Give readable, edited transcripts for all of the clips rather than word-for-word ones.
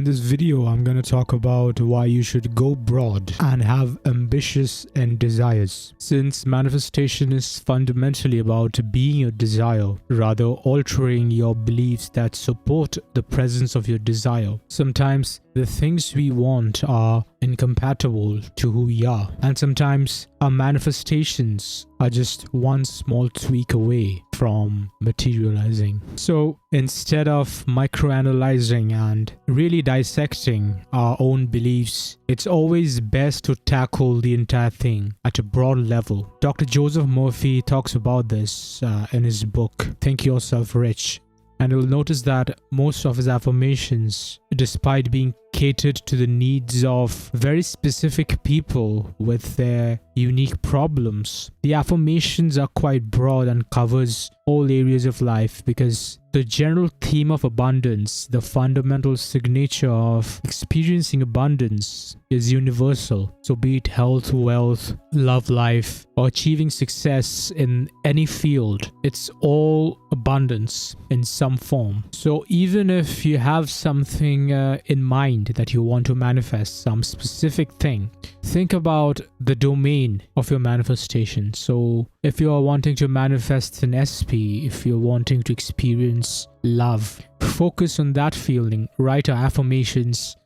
In this video, I'm going to talk about why you should go broad and have ambitious and desires. Since manifestation is fundamentally about being your desire, rather altering your beliefs that support the presence of your desire. Sometimes the things we want are incompatible to who we are, and sometimes our manifestations are just one small tweak away from materializing. So instead of microanalyzing and really dissecting our own beliefs, it's always best to tackle the entire thing at a broad level. Dr. Joseph Murphy talks about this in his book, Think Yourself Rich. And you'll notice that most of his affirmations, despite being catered to the needs of very specific people with their unique problems, the affirmations are quite broad and covers all areas of life, because the general theme of abundance, the fundamental signature of experiencing abundance, is universal. So be it health, wealth, love life, or achieving success in any field, it's all abundance in some form. So even if you have something in mind that you want to manifest, some specific thing, think about the domain of your manifestation. So if you are wanting to manifest an SP, if you're wanting to experience love, focus on that feeling, write affirmations,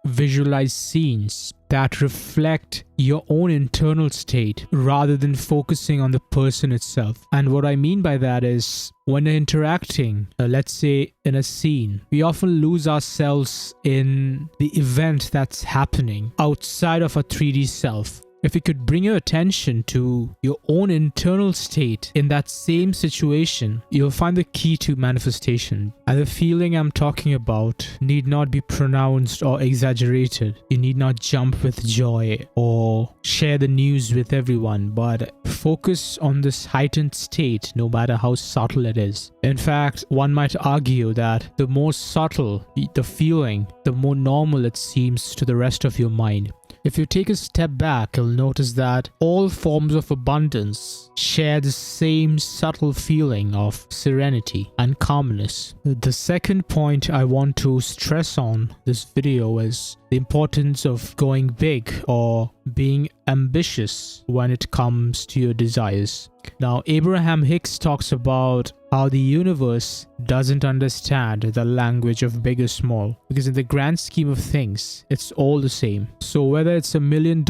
visualize scenes that reflect your own internal state rather than focusing on the person itself. And what I mean by that is, when interacting, let's say in a scene, we often lose ourselves in the event that's happening outside of our 3D self. If you could bring your attention to your own internal state in that same situation, you'll find the key to manifestation. And the feeling I'm talking about need not be pronounced or exaggerated. You need not jump with joy or share the news with everyone, but focus on this heightened state, no matter how subtle it is. In fact, one might argue that the more subtle the feeling, the more normal it seems to the rest of your mind. If you take a step back, you'll notice that all forms of abundance share the same subtle feeling of serenity and calmness. The second point I want to stress on this video is the importance of going big or being ambitious when it comes to your desires. Now, Abraham Hicks talks about how the universe doesn't understand the language of big or small, because in the grand scheme of things, it's all the same. So whether it's $1 million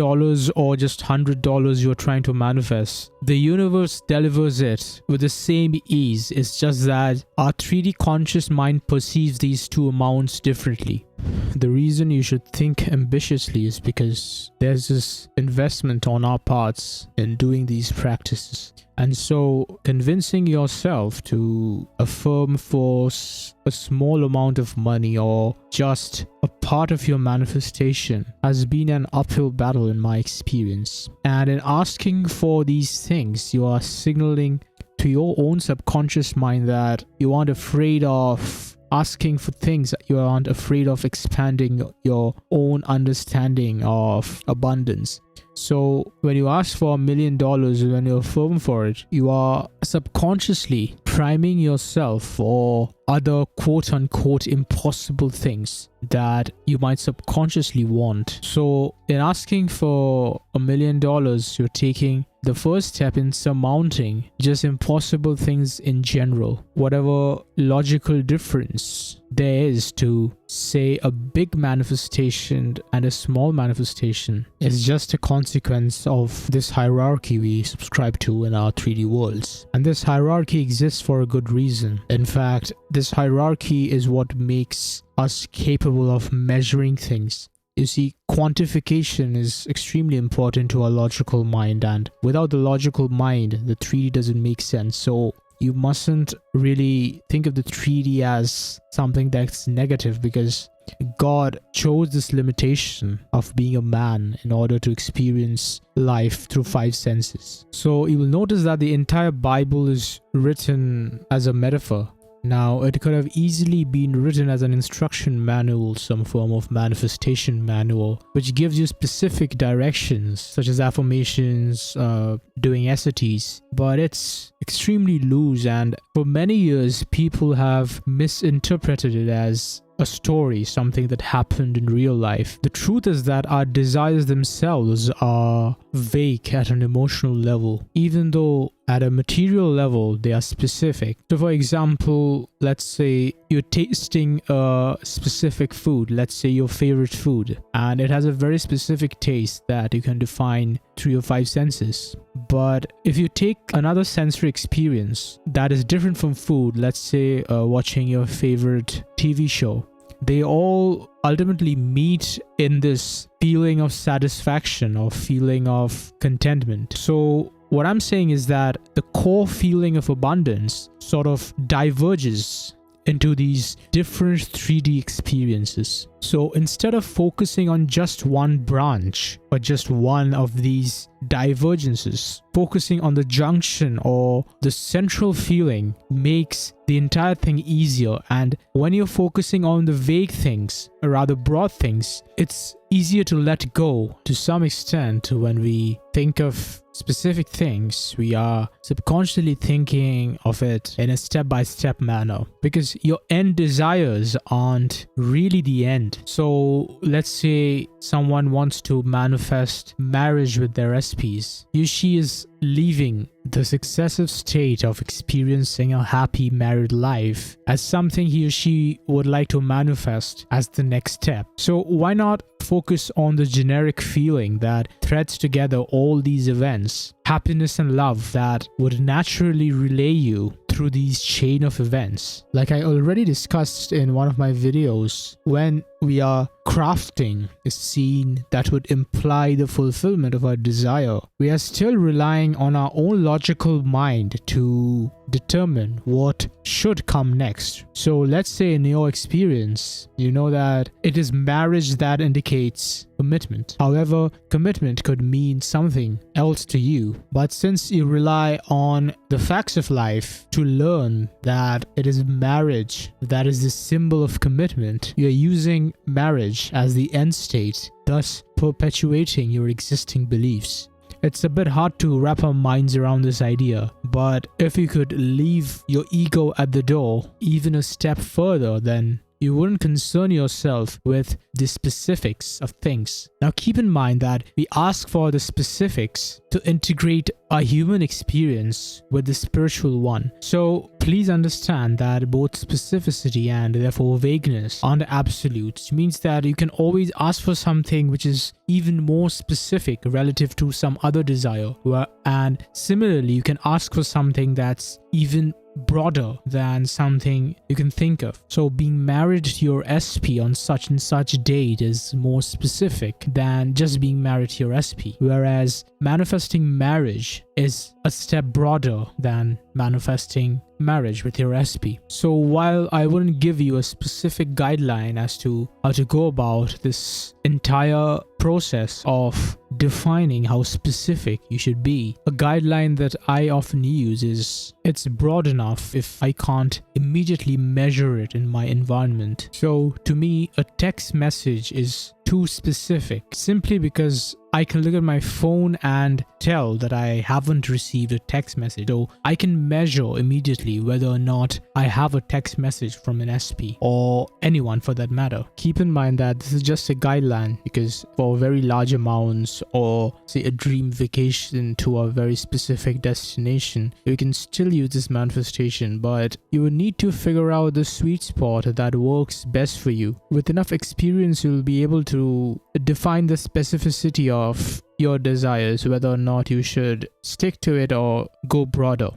or just $100 you're trying to manifest, the universe delivers it with the same ease. It's just that our 3D conscious mind perceives these two amounts differently. The reason you should think ambitiously is because there's this investment on our parts in doing these practices. And so convincing yourself to affirm for a small amount of money or just a part of your manifestation has been an uphill battle in my experience. And in asking for these things, you are signaling to your own subconscious mind that you aren't afraid of asking for things, that you aren't afraid of expanding your own understanding of abundance. So when you ask for $1 million, when you affirm for it, you are subconsciously priming yourself for other quote-unquote impossible things that you might subconsciously want. So in asking for $1 million, you're taking the first step in surmounting just impossible things in general. Whatever logical difference there is to, say, a big manifestation and a small manifestation is just a consequence of this hierarchy we subscribe to in our 3D worlds. And this hierarchy exists for a good reason. In fact, this hierarchy is what makes us capable of measuring things. You see, quantification is extremely important to our logical mind, and without the logical mind, the 3D doesn't make sense. So you mustn't really think of the 3D as something that's negative, because God chose this limitation of being a man in order to experience life through 5 senses. So you will notice that the entire Bible is written as a metaphor. Now, it could have easily been written as an instruction manual, some form of manifestation manual, which gives you specific directions, such as affirmations, doing SATs, but it's extremely loose, and for many years, people have misinterpreted it as a story, something that happened in real life. The truth is that our desires themselves are vague at an emotional level, even though at a material level they are specific. So for example, let's say you're tasting a specific food, let's say your favorite food, and it has a very specific taste that you can define through your 5 senses. But if you take another sensory experience that is different from food, let's say watching your favorite TV show, they all ultimately meet in this feeling of satisfaction or feeling of contentment. So what I'm saying is that the core feeling of abundance sort of diverges into these different 3D experiences. So instead of focusing on just one branch or just one of these divergences, focusing on the junction or the central feeling makes the entire thing easier. And when you're focusing on the vague things, or rather broad things, it's easier to let go to some extent. When we think of specific things, we are subconsciously thinking of it in a step-by-step manner, because your end desires aren't really the end. So let's say someone wants to manifest marriage with their SPs. She is leaving the successive state of experiencing a happy married life as something he or she would like to manifest as the next step. So why not focus on the generic feeling that threads together all these events, happiness and love that would naturally relay you through these chain of events? Like I already discussed in one of my videos, when we are crafting a scene that would imply the fulfillment of our desire, we are still relying on our own logical mind to determine what should come next. So let's say in your experience, you know that it is marriage that indicates commitment. However, commitment could mean something else to you. But since you rely on the facts of life to learn that it is marriage that is the symbol of commitment, you're using marriage as the end state, thus perpetuating your existing beliefs. It's a bit hard to wrap our minds around this idea, but if you could leave your ego at the door even a step further, then you wouldn't concern yourself with the specifics of things. Now keep in mind that we ask for the specifics to integrate a human experience with the spiritual one. So please understand that both specificity and therefore vagueness aren't absolutes. It means that you can always ask for something which is even more specific relative to some other desire. And similarly, you can ask for something that's even broader than something you can think of. So being married to your SP on such and such date is more specific than just being married to your SP, whereas manifesting marriage is a step broader than manifesting marriage with your SP. So while I wouldn't give you a specific guideline as to how to go about this entire process of defining how specific you should be, a guideline that I often use is it's broad enough if I can't immediately measure it in my environment. So to me, a text message is too specific simply because I can look at my phone and tell that I haven't received a text message. So I can measure immediately whether or not I have a text message from an SP or anyone for that matter. Keep in mind that this is just a guideline, because for very large amounts or say a dream vacation to a very specific destination, you can still use this manifestation, but you will need to figure out the sweet spot that works best for you. With enough experience, you'll be able to define the specificity of your desires, whether or not you should stick to it or go broader.